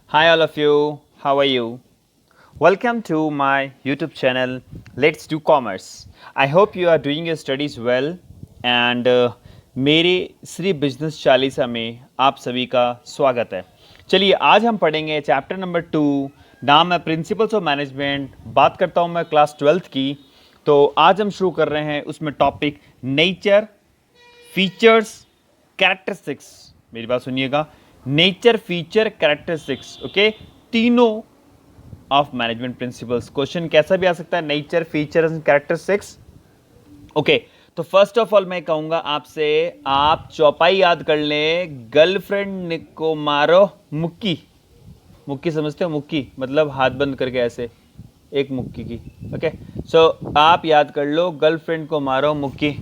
Hi, all of you. How are you? Welcome to my YouTube channel. Let's do commerce. I hope you are doing your studies well. And मेरे Shri business Chalisa में आप सभी का स्वागत है। चलिए आज हम पढ़ेंगे चैप्टर नंबर 2। नाम है प्रिंसिपल्स ऑफ मैनेजमेंट। बात करता हूँ मैं क्लास 12th की। तो आज हम शुरू कर रहे हैं उसमें टॉपिक नेचर, फीचर्स, कैरेक्टरिस्टिक्स। मेरी बात सुनिएगा, नेचर, फीचर, कैरेक्टरिस्टिक्स। ओके, तीनों ऑफ मैनेजमेंट प्रिंसिपल्स। क्वेश्चन कैसा भी आ सकता है, nature, features and characteristics. Okay, तो फर्स्ट ऑफ ऑल मैं कहूंगा आपसे, आप चौपाई याद कर लें। गर्लफ्रेंड को मारो मुक्की। मुक्की समझते हो? मुक्की मतलब हाथ बंद करके ऐसे एक मुक्की की। ओके, सो आप याद कर लो, गर्लफ्रेंड को मारो मुक्की।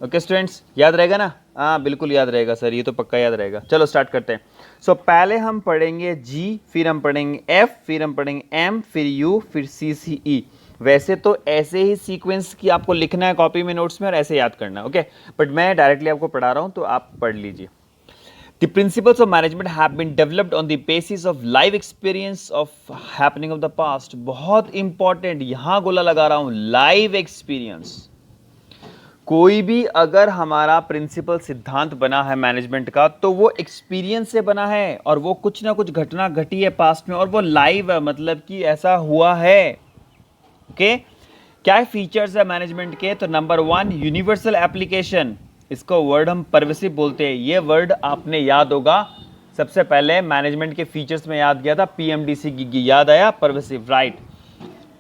ओके स्टूडेंट्स, याद रहेगा ना? हाँ बिल्कुल याद रहेगा सर, ये तो पक्का याद रहेगा। चलो स्टार्ट करते हैं। सो पहले हम पढ़ेंगे जी, फिर हम पढ़ेंगे एफ, फिर हम पढ़ेंगे एम, फिर यू, फिर सी, सी, ई। वैसे तो ऐसे ही सीक्वेंस की आपको लिखना है कॉपी में, नोट्स में, और ऐसे याद करना है। ओके, बट मैं डायरेक्टली आपको पढ़ा रहा हूँ तो आप पढ़ लीजिए। The principles of management have been developed on the basis of live experience of happening of the past। बहुत इंपॉर्टेंट, यहां गोला लगा रहा हूं, लाइव एक्सपीरियंस। कोई भी अगर हमारा प्रिंसिपल सिद्धांत बना है मैनेजमेंट का, तो वो एक्सपीरियंस से बना है, और वो कुछ ना कुछ घटना घटी है पास्ट में, और वो लाइव है, मतलब कि ऐसा हुआ है। ओके, क्या फीचर्स है मैनेजमेंट के? तो नंबर 1, यूनिवर्सल एप्लीकेशन। इसको वर्ड हम परवेसिव बोलते हैं। ये वर्ड आपने याद होगा, सबसे पहले मैनेजमेंट के फीचर्स में याद किया था, पीएमडीसी की। याद आया? Pervasive, right.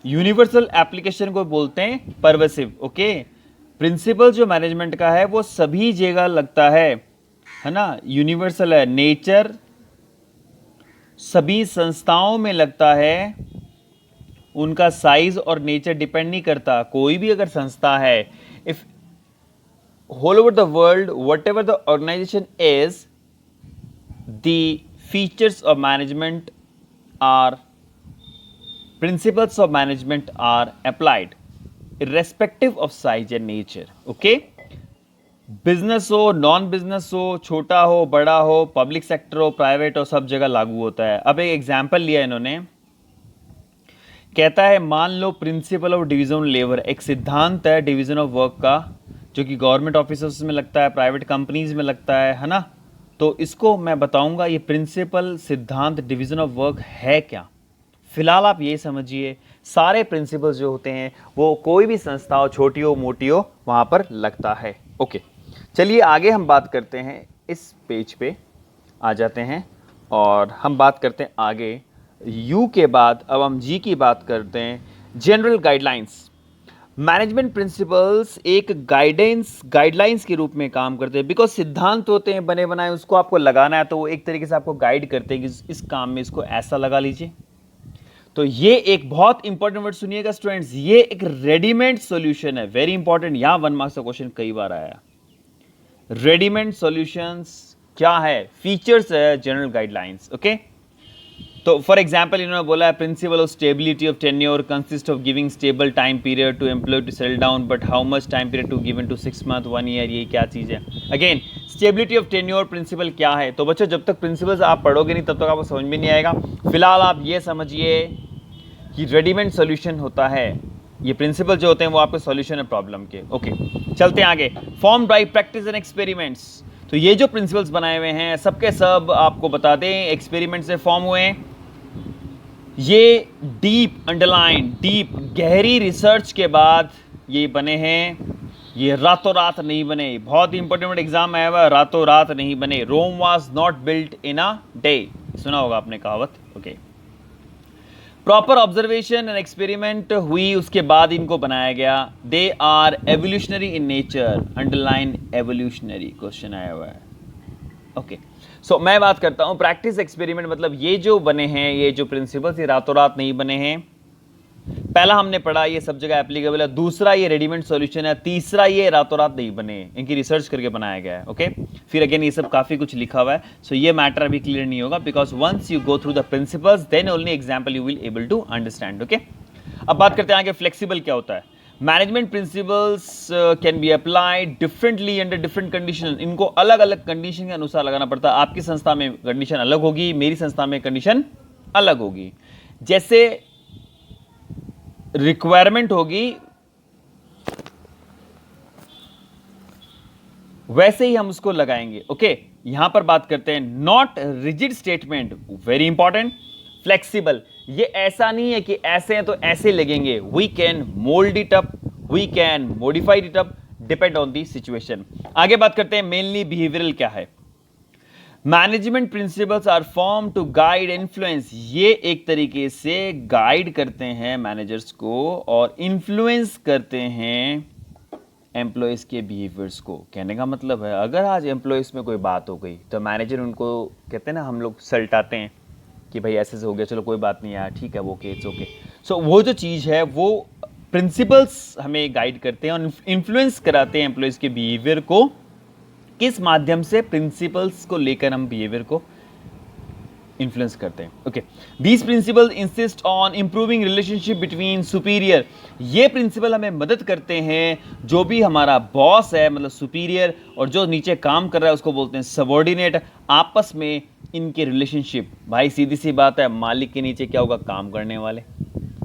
यूनिवर्सल एप्लीकेशन को बोलते हैं परवेसिव। ओके, प्रिंसिपल जो मैनेजमेंट का है वो सभी जगह लगता है ना, यूनिवर्सल है। नेचर सभी संस्थाओं में लगता है, उनका साइज और नेचर डिपेंड नहीं करता। कोई भी अगर संस्था है, if whole over the world whatever the organization is, the features of management are, principles of management are applied irrespective of size and nature। okay, business हो, नॉन बिजनेस हो, छोटा हो, बड़ा हो, पब्लिक सेक्टर हो, private हो, सब जगह लागू होता है। अब एक एग्जांपल लिया इन्होंने, कहता है मान लो principle of division of labour, एक सिद्धांत है डिवीजन ऑफ वर्क का, जो कि गवर्नमेंट ऑफिसर्स में लगता है, प्राइवेट कंपनीज में लगता है ना। तो इसको मैं बताऊंगा ये प्रिंसिपल सिद्धांत डिवीजन ऑफ वर्क है क्या। फिलहाल आप ये समझिए, सारे प्रिंसिपल्स जो होते हैं वो कोई भी संस्था हो, छोटी हो मोटी हो, वहां पर लगता है। ओके, चलिए आगे हम बात करते हैं। इस पेज पे आ जाते हैं और हम बात करते हैं आगे। यू के बाद अब हम जी की बात करते हैं। General guidelines. मैनेजमेंट प्रिंसिपल्स एक गाइडलाइंस के रूप में काम करते हैं, बिकॉज सिद्धांत होते हैं बने बनाए, उसको आपको लगाना है, तो वो एक तरीके से आपको गाइड करते हैं कि इस काम में इसको ऐसा लगा लीजिए। तो ये एक बहुत इंपॉर्टेंट वर्ड सुनिएगा स्टूडेंट्स, ये एक रेडीमेड सॉल्यूशन है। वेरी इंपॉर्टेंट, यहां 1 मार्क्स का क्वेश्चन कई बार आया। रेडीमेड सॉल्यूशंस क्या है? फीचर्स है जनरल गाइडलाइंस। ओके, तो फॉर एग्जांपल इन्होंने बोला है principle of stability of tenure consist of giving stable time period to employ to settle down, but how much time period to given to 6 month, 1 year. ये क्या चीज है? Again, stability of tenure principle क्या है? तो बच्चों जब तक प्रिंसिपल्स आप पढ़ोगे नहीं तब तक आपको समझ में नहीं आएगा। फिलहाल आप ये समझिए कि रेडीमेड सॉल्यूशन होता है, ये प्रिंसिपल जो होते हैं वो आपके सॉल्यूशन है प्रॉब्लम के। ओके, चलते हैं आगे। Form by practice and experiments. तो ये जो प्रिंसिपल्स बनाए हुए हैं सबके सब आपको बता दें एक्सपेरिमेंट से फॉर्म हुए हैं। ये डीप अंडरलाइन, डीप गहरी रिसर्च के बाद ये बने हैं। ये रातों रात नहीं बने। बहुत इंपॉर्टेंट एग्जाम आया हुआ, रातों रात नहीं बने। Rome was not built in a day, सुना होगा आपने कहावत। Okay, proper observation and experiment हुई, उसके बाद इनको बनाया गया। They are evolutionary in nature, underline evolutionary, question आया हुआ है। ओके, सो मैं बात करता हूं प्रैक्टिस एक्सपेरिमेंट, मतलब ये जो बने हैं, ये जो प्रिंसिपल्स, ये रातों रात नहीं बने हैं। पहला हमने पढ़ा ये सब जगह एप्लीकेबल है, दूसरा ये रेडीमेड सॉल्यूशन है, तीसरा ये रातों रात नहीं बने, इनकी रिसर्च करके बनाया गया है। ओके, फिर अगेन ये सब काफी कुछ लिखा हुआ है, सो ये मैटर अभी क्लियर नहीं होगा, because once you go through the principles then only example you will able to understand. Okay, अब बात करते हैं आगे फ्लेक्सिबल क्या होता है। Management principles can be applied differently under different condition. इनको अलग अलग कंडीशन के अनुसार लगाना पड़ता है। आपकी संस्था में कंडीशन अलग होगी, मेरी संस्था में कंडीशन अलग होगी। जैसे रिक्वायरमेंट होगी वैसे ही हम उसको लगाएंगे। ओके, यहां पर बात करते हैं not rigid statement, very important. Flexible, ये ऐसा नहीं है कि ऐसे हैं तो ऐसे लगेंगे। We can mould it up, we can modified it up, depend on the situation. आगे बात करते हैं मेनली बिहेवियरल क्या है। Management principles are form to guide influence, ये एक तरीके से गाइड करते हैं मैनेजर्स को और इन्फ्लुएंस करते हैं एम्प्लॉयज़ के बिहेवियर्स को। कहने का मतलब है अगर आज एम्प्लॉयज़ में कोई बात हो गई तो मैनेजर उनको कहते हैं ना, हम लोग सल्टाते हैं कि भाई ऐसे से हो गया, चलो कोई बात नहीं यार, ठीक है, वो ओके, इट्स ओके। सो वो जो चीज़ है वो प्रिंसिपल्स हमें गाइड करते हैं और इन्फ्लुएंस कराते हैं एम्प्लॉयज़ के बिहेवियर को। किस माध्यम से? प्रिंसिपल्स को लेकर हम बिहेवियर को इन्फ्लुएंस करते हैं। Okay, these principle insist on improving relationship between superior, ये प्रिंसिपल हमें मदद करते हैं, जो भी हमारा बॉस है मतलब सुपीरियर और जो नीचे काम कर रहा है उसको बोलते हैं सबॉर्डिनेट, आपस में इनके रिलेशनशिप। भाई सीधी सी बात है, मालिक के नीचे क्या होगा? काम करने वाले।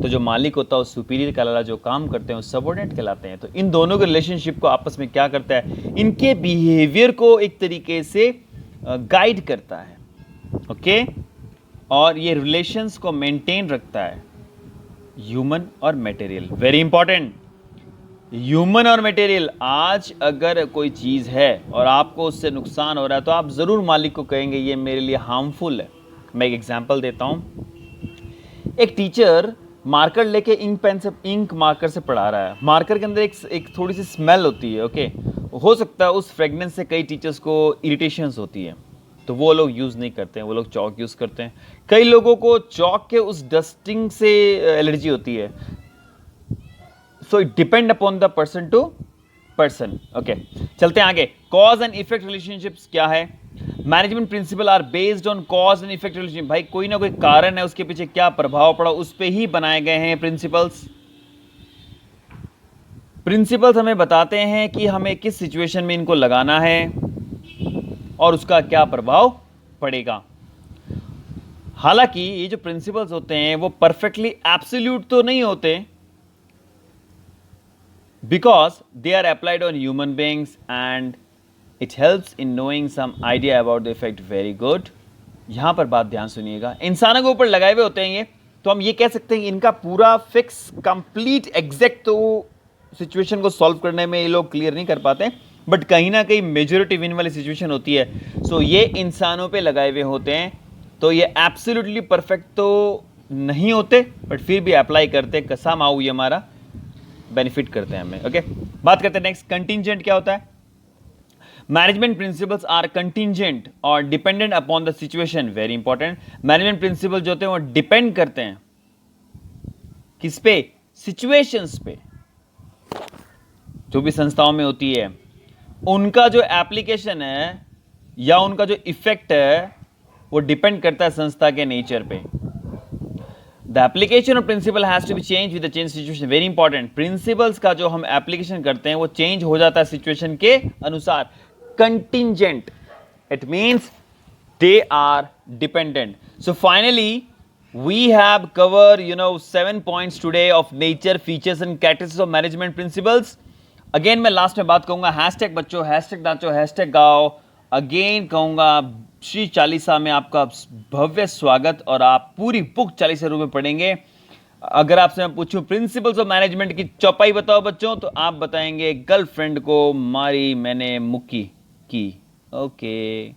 तो जो मालिक होता है वो सुपीरियर कहलाता है, जो काम करते हैं वो सबॉर्डिनेट कहलाते हैं। तो इन दोनों के रिलेशनशिप को आपस में क्या करता है? इनके बिहेवियर को एक तरीके से गाइड करता है। ओके, और ये रिलेशंस को मेंटेन रखता है, ह्यूमन और मटेरियल। वेरी इंपॉर्टेंट, ह्यूमन और मटेरियल। आज अगर कोई चीज़ है और आपको उससे नुकसान हो रहा है तो आप ज़रूर मालिक को कहेंगे ये मेरे लिए हार्मफुल है। मैं एक एग्जांपल देता हूँ। एक टीचर मार्कर लेके इंक मार्कर से पढ़ा रहा है। मार्कर के अंदर एक थोड़ी सी स्मेल होती है। ओके, हो सकता है उस फ्रेगनेंस से कई टीचर्स को इरिटेशंस होती है, तो वो लोग यूज़ नहीं करते हैं, वो लोग चॉक यूज़ करते हैं। कई लोगों को चॉक के उस डस्टिंग से एलर्जी होती है। So it depend upon the person to person. Okay, चलते हैं आगे। कॉज एंड इफेक्ट रिलेशनशिप्स क्या है? Management principle are based on cause and effect relationship. भाई कोई ना कोई कारण है, उसके पीछे क्या प्रभाव पड़ा, उस पर ही बनाए गए हैं प्रिंसिपल्स। प्रिंसिपल्स हमें बताते हैं कि हमें किस सिचुएशन में इनको लगाना है और उसका क्या प्रभाव पड़ेगा। हालांकि ये जो प्रिंसिपल्स होते हैं वो परफेक्टली एब्सोल्यूट तो नहीं होते, because they are applied on human beings and it helps in knowing some idea about the effect. Very good, यहां पर बात ध्यान सुनिएगा। इंसानों के ऊपर लगाए हुए होते हैं ये, तो हम ये कह सकते हैं कि इनका पूरा फिक्स कंप्लीट एग्जैक्ट तो सिचुएशन को सॉल्व करने में ये लोग क्लियर नहीं कर पाते, बट कहीं ना कहीं मेजोरिटी विन वाली सिचुएशन होती है। सो ये इंसानों पे लगाए हुए होते हैं, तो ये एब्सोल्युटली परफेक्ट तो नहीं होते, बट फिर भी अप्लाई करते, कसम आओ ये हमारा बेनिफिट करते हैं हमें। ओके, बात करते हैं नेक्स्ट, कंटिंजेंट क्या होता है? मैनेजमेंट प्रिंसिपल्स आर कंटिंजेंट और dependent upon the situation. Very important, management principle जो होते हैं वो डिपेंड करते हैं किस पे? सिचुएशंस पे। जो भी संस्थाओं में होती है उनका जो एप्लीकेशन है या उनका जो इफेक्ट है वो डिपेंड करता है संस्था के नेचर पे। The application of principle has to be change with the change situation. Very important, principles का जो हम एप्लीकेशन करते हैं वो चेंज हो जाता है सिचुएशन के अनुसार। Contingent, it means they are dependent. So finally we have covered 7 points today of nature, features and characteristics of management principles. Again मैं लास्ट में बात कहूंगा, हैशटैग बच्चों, हैशटैग नाचो, हैशटैग गाओ। अगेन कहूंगा श्री चालीसा में आपका भव्य स्वागत और आप पूरी बुक 40 रूप में पढ़ेंगे। अगर आपसे मैं पूछूं प्रिंसिपल्स ऑफ मैनेजमेंट की चौपाई बताओ बच्चों, तो आप बताएंगे गर्लफ्रेंड को मारी मैंने मुक्की की। ओके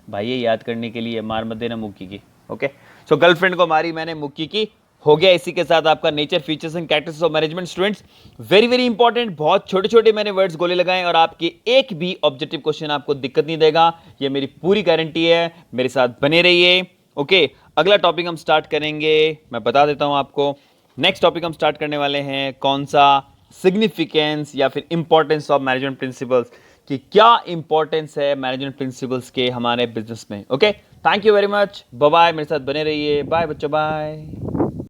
भाई, ये याद करने के लिए मार मत देना मुक्की की। ओके, सो गर्लफ्रेंड को मारी मैंने मुक्की की हो गया। इसी के साथ आपका nature, features and characteristics of management students very very important. बहुत छोटे छोटे मैंने वर्ड्स गोले लगाए और आपके एक भी ऑब्जेक्टिव क्वेश्चन आपको दिक्कत नहीं देगा, ये मेरी पूरी गारंटी है। मेरे साथ बने रहिए। ओके, अगला टॉपिक हम स्टार्ट करेंगे, मैं बता देता हूं आपको। नेक्स्ट टॉपिक हम स्टार्ट करने वाले हैं कौन सा? सिग्निफिकेंस या फिर इंपॉर्टेंस ऑफ मैनेजमेंट प्रिंसिपल्स, कि क्या इंपॉर्टेंस है मैनेजमेंट प्रिंसिपल्स के हमारे बिजनेस में। Okay, thank you very much, bye bye. मेरे साथ बने रहिए। बाय बच्चों, बाय।